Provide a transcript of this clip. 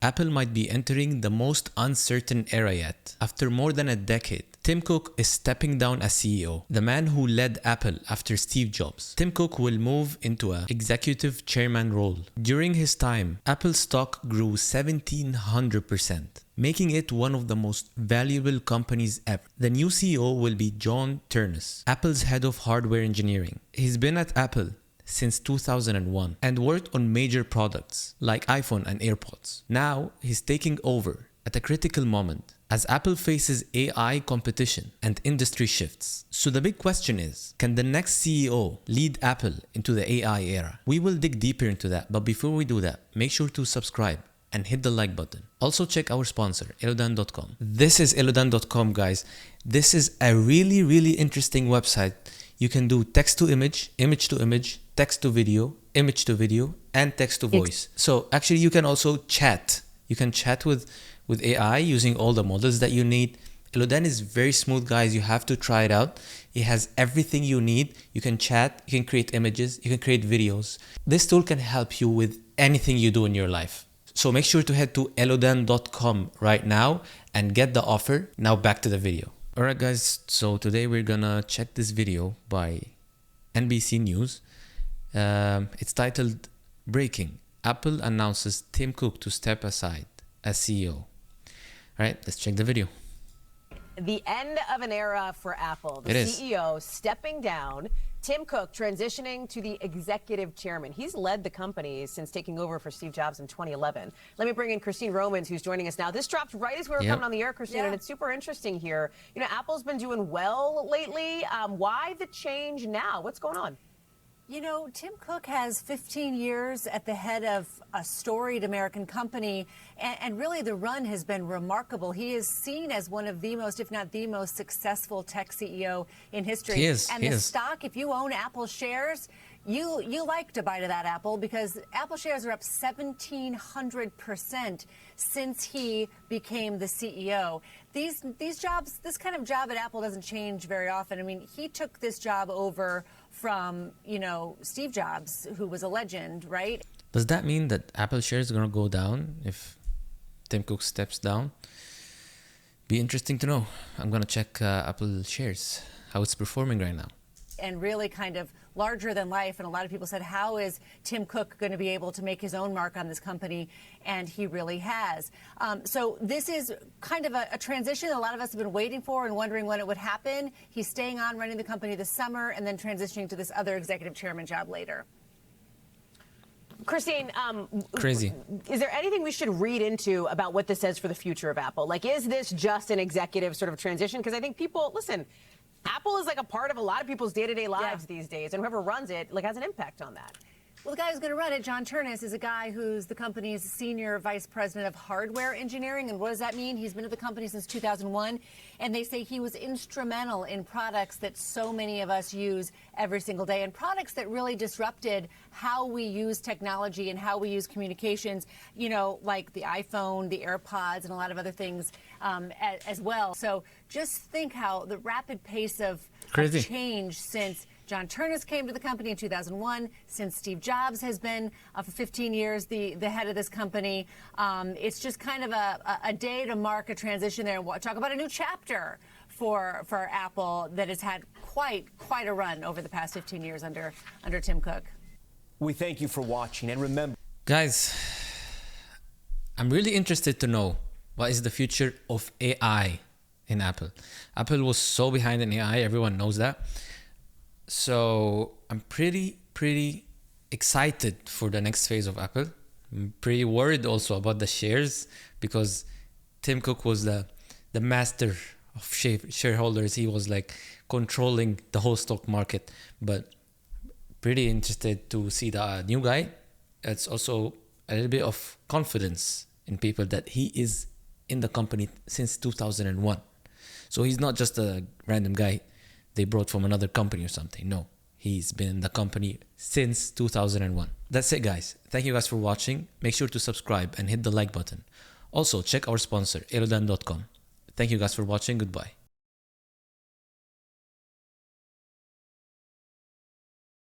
Apple might be entering the most uncertain era yet. After more than a decade, Tim Cook is stepping down as CEO, the man who led Apple after Steve Jobs. Tim Cook will move into an executive chairman role. During his time, Apple stock grew 1700%, making it one of the most valuable companies ever. The new CEO will be John Ternus, Apple's head of hardware engineering. He's been at Apple since 2001 and worked on major products like iPhone and AirPods. Now he's taking over at a critical moment as Apple faces AI competition and industry shifts. So the big question is, can the next CEO lead Apple into the AI era? We will dig deeper into that, but before we do that, make sure to subscribe and hit the like button. Also check our sponsor, elodan.com. This is elodan.com, guys. This is a really interesting website. You can do text to image, image to image, text to video, image to video, and text to voice. So actually you can also chat. You can chat with AI using all the models that you need. Elodan is very smooth, guys. You have to try it out. It has everything you need. You can chat, you can create images, you can create videos. This tool can help you with anything you do in your life. So make sure to head to elodan.com right now and get the offer. Now back to the video. Alright guys, so today we're gonna check this video by NBC News. It's titled Breaking. Apple announces Tim Cook to step aside as CEO. Alright, let's check the video. The end of an era for Apple. The CEO stepping down. Tim Cook transitioning to the executive chairman. He's led the company since taking over for Steve Jobs in 2011. Let me bring in Christine Romans, who's joining us now. This dropped right as we were coming on the air, Christine, and it's super interesting here. You know, Apple's been doing well lately. Why the change now? What's going on? You know, Tim Cook has 15 years at the head of a storied American company, and really the run has been remarkable. He is seen as one of the most, if not the most successful tech CEO in history. He is. And the stock, if you own Apple shares, you like to buy to that Apple, because Apple shares are up 1,700% since he became the CEO. These jobs, this kind of job at Apple doesn't change very often. I mean, he took this job over from, you know, Steve Jobs, who was a legend, right? Does that mean that Apple shares are going to go down if Tim Cook steps down? Be interesting to know. I'm going to check Apple shares, how it's performing right now. And really kind of larger than life. And a lot of people said, how is Tim Cook going to be able to make his own mark on this company? And he really has. So this is kind of a transition a lot of us have been waiting for and wondering when it would happen. He's staying on running the company this summer and then transitioning to this other executive chairman job later. Christine, crazy. Is there anything we should read into about what this says for the future of Apple? Like, is this just an executive sort of transition? Because I think people, listen, Apple is like a part of a lot of people's day-to-day lives these days, and whoever runs it like has an impact on that. Well, the guy who's going to run it, John Ternus, is a guy who's the company's senior vice president of hardware engineering. And what does that mean? He's been at the company since 2001, and they say he was instrumental in products that so many of us use every single day, and products that really disrupted how we use technology and how we use communications, you know, like the iPhone, the AirPods, and a lot of other things as well. So just think how the rapid pace of change since John Ternus came to the company in 2001, since Steve Jobs has been for 15 years the head of this company. It's just kind of a day to mark a transition there and talk about a new chapter for Apple that has had quite a run over the past 15 years under Tim Cook. We thank you for watching, and remember, guys, I'm really interested to know what is the future of AI in Apple. Apple was so behind in AI, everyone knows that. So I'm pretty excited for the next phase of Apple. I'm pretty worried also about the shares, because Tim Cook was the master of shareholders. He was like controlling the whole stock market. But pretty interested to see the new guy. It's also a little bit of confidence in people that he is in the company since 2001. So he's not just a random guy they brought from another company or something. No, he's been in the company since 2001. That's it, guys. Thank you guys for watching. Make sure to subscribe and hit the like button. Also, check our sponsor, elodan.com. Thank you guys for watching. Goodbye.